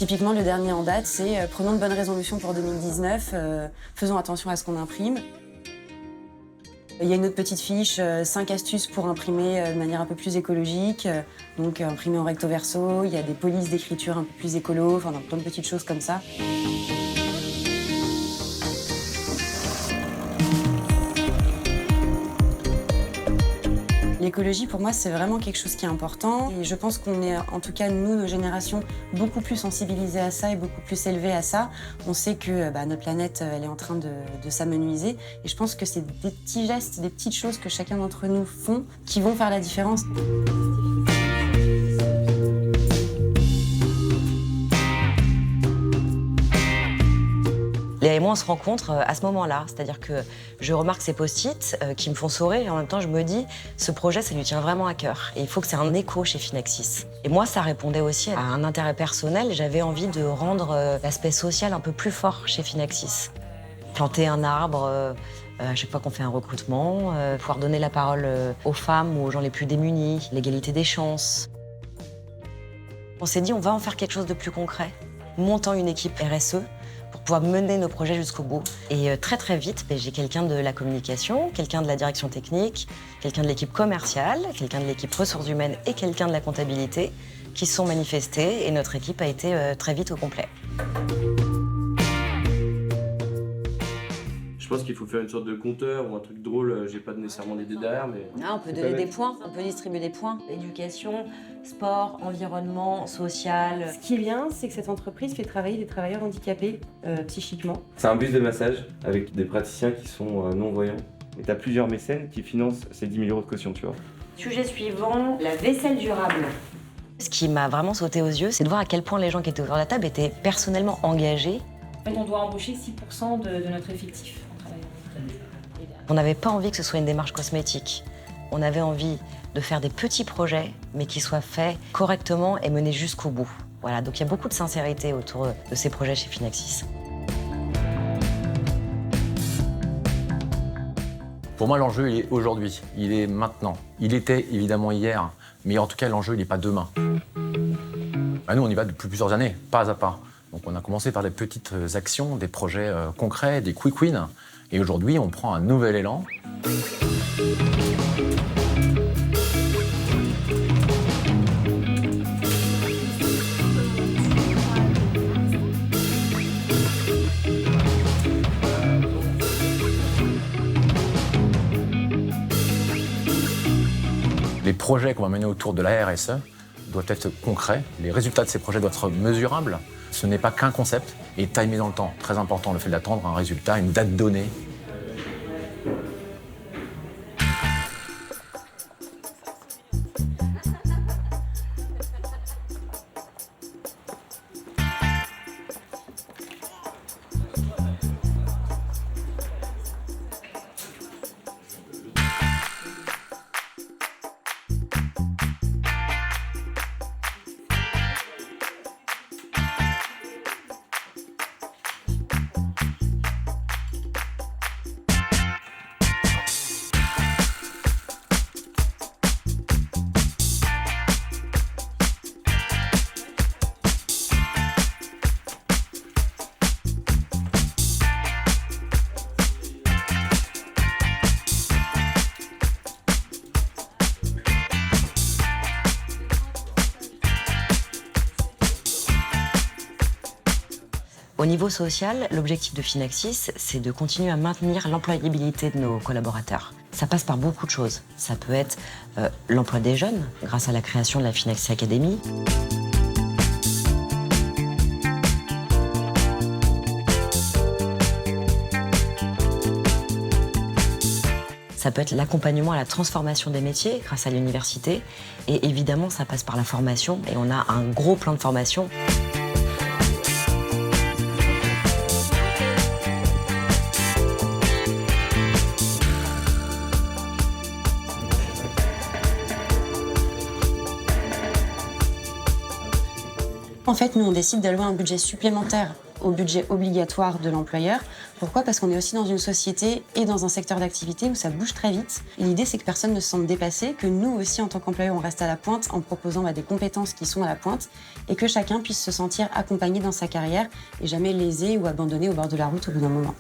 Typiquement, le dernier en date, c'est prenons de bonnes résolutions pour 2019, faisons attention à ce qu'on imprime. Il y a une autre petite fiche, 5 astuces pour imprimer de manière un peu plus écologique. Donc imprimer en recto verso, il y a des polices d'écriture un peu plus écolo, enfin plein de petites choses comme ça. L'écologie, pour moi, c'est vraiment quelque chose qui est important. Et je pense qu'on est, en tout cas, nous, nos générations, beaucoup plus sensibilisés à ça et beaucoup plus élevés à ça. On sait que notre planète, elle est en train de s'amenuiser. Et je pense que c'est des petits gestes, des petites choses que chacun d'entre nous font qui vont faire la différence. Léa et moi, on se rencontre à ce moment-là. C'est-à-dire que je remarque ces post-it qui me font sourire et en même temps, je me dis, ce projet, ça lui tient vraiment à cœur. Et il faut que c'est un écho chez Finaxis. Et moi, ça répondait aussi à un intérêt personnel. J'avais envie de rendre l'aspect social un peu plus fort chez Finaxis. Planter un arbre à chaque fois qu'on fait un recrutement, pouvoir donner la parole aux femmes ou aux gens les plus démunis, l'égalité des chances. On s'est dit, on va en faire quelque chose de plus concret, montant une équipe RSE, pour pouvoir mener nos projets jusqu'au bout. Et très très vite, j'ai quelqu'un de la communication, quelqu'un de la direction technique, quelqu'un de l'équipe commerciale, quelqu'un de l'équipe ressources humaines et quelqu'un de la comptabilité qui se sont manifestés et notre équipe a été très vite au complet. Je pense qu'il faut faire une sorte de compteur ou un truc drôle, j'ai pas nécessairement l'idée derrière, mais... Ah, on peut donner des points, on peut distribuer des points. Éducation, sport, environnement, social. Ce qui est bien, c'est que cette entreprise fait travailler des travailleurs handicapés psychiquement. C'est un bus de massage avec des praticiens qui sont non-voyants. Et t'as plusieurs mécènes qui financent ces 10 000 € de caution, tu vois. Sujet suivant, la vaisselle durable. Ce qui m'a vraiment sauté aux yeux, c'est de voir à quel point les gens qui étaient autour de la table étaient personnellement engagés. En fait, on doit embaucher 6% de notre effectif. On n'avait pas envie que ce soit une démarche cosmétique. On avait envie de faire des petits projets, mais qui soient faits correctement et menés jusqu'au bout. Voilà, donc il y a beaucoup de sincérité autour de ces projets chez Finaxis. Pour moi, l'enjeu, il est aujourd'hui, il est maintenant. Il était évidemment hier, mais en tout cas, l'enjeu, il n'est pas demain. Nous, on y va depuis plusieurs années, pas à pas. Donc on a commencé par des petites actions, des projets concrets, des quick wins. Et aujourd'hui, on prend un nouvel élan. Les projets qu'on va mener autour de la RSE doivent être concrets. Les résultats de ces projets doivent être mesurables. Ce n'est pas qu'un concept et timé dans le temps. Très important, le fait d'attendre un résultat, une date donnée. Au niveau social, l'objectif de Finaxis, c'est de continuer à maintenir l'employabilité de nos collaborateurs. Ça passe par beaucoup de choses. Ça peut être l'emploi des jeunes, grâce à la création de la Finaxis Academy. Ça peut être l'accompagnement à la transformation des métiers grâce à l'université. Et évidemment, ça passe par la formation. Et on a un gros plan de formation. En fait, nous, on décide d'allouer un budget supplémentaire au budget obligatoire de l'employeur Pourquoi? Parce qu'on est aussi dans une société et dans un secteur d'activité où ça bouge très vite. Et l'idée, c'est que personne ne se sente dépassé, que nous aussi, en tant qu'employeurs, on reste à la pointe en proposant des compétences qui sont à la pointe et que chacun puisse se sentir accompagné dans sa carrière et jamais lésé ou abandonné au bord de la route au bout d'un moment.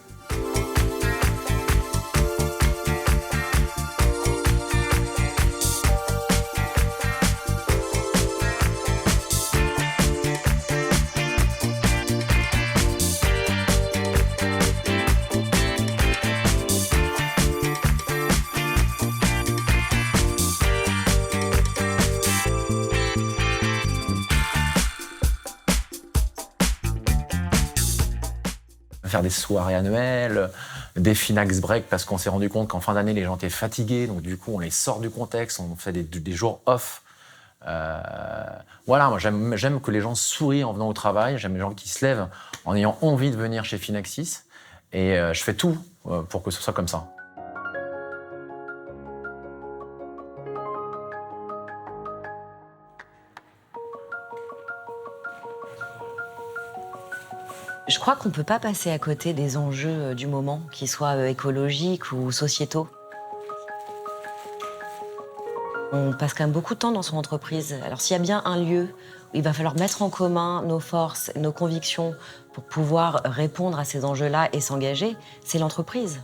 Faire des soirées annuelles, des Finax Break parce qu'on s'est rendu compte qu'en fin d'année, les gens étaient fatigués. Donc du coup, on les sort du contexte, on fait des jours off. Voilà, moi j'aime que les gens sourient en venant au travail. J'aime les gens qui se lèvent en ayant envie de venir chez Finaxis. Et je fais tout pour que ce soit comme ça. Je crois qu'on ne peut pas passer à côté des enjeux du moment, qu'ils soient écologiques ou sociétaux. On passe quand même beaucoup de temps dans son entreprise. Alors s'il y a bien un lieu où il va falloir mettre en commun nos forces, nos convictions pour pouvoir répondre à ces enjeux-là et s'engager, c'est l'entreprise.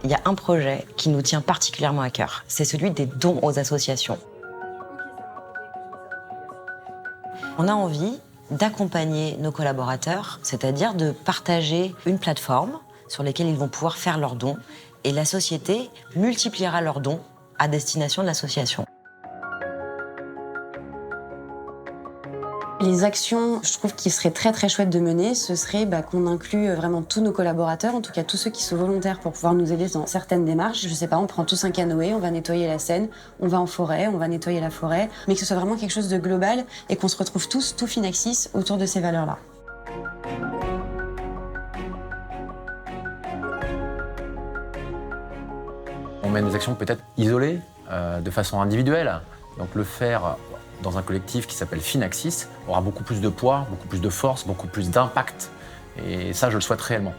Il y a un projet qui nous tient particulièrement à cœur, c'est celui des dons aux associations. On a envie d'accompagner nos collaborateurs, c'est-à-dire de partager une plateforme sur laquelle ils vont pouvoir faire leurs dons et la société multipliera leurs dons à destination de l'association. Les actions, je trouve, qui seraient très très chouettes de mener, ce serait qu'on inclue vraiment tous nos collaborateurs, en tout cas tous ceux qui sont volontaires pour pouvoir nous aider dans certaines démarches. Je sais pas, on prend tous un canoë, on va nettoyer la Seine, on va en forêt, on va nettoyer la forêt, mais que ce soit vraiment quelque chose de global et qu'on se retrouve tous, tout Finaxis, autour de ces valeurs-là. On mène des actions peut-être isolées, de façon individuelle. Donc le faire dans un collectif qui s'appelle Finaxis aura beaucoup plus de poids, beaucoup plus de force, beaucoup plus d'impact. Et ça, je le souhaite réellement.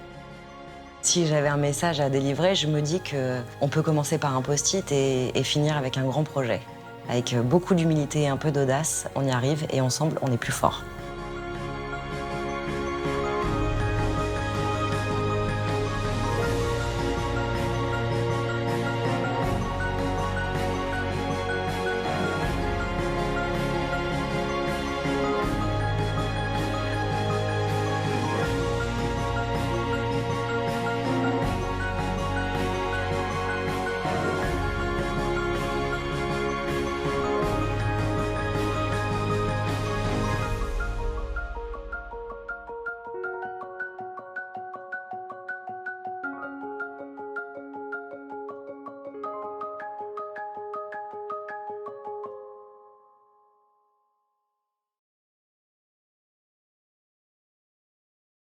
Si j'avais un message à délivrer, je me dis qu'on peut commencer par un post-it et finir avec un grand projet. Avec beaucoup d'humilité et un peu d'audace, on y arrive et ensemble, on est plus fort.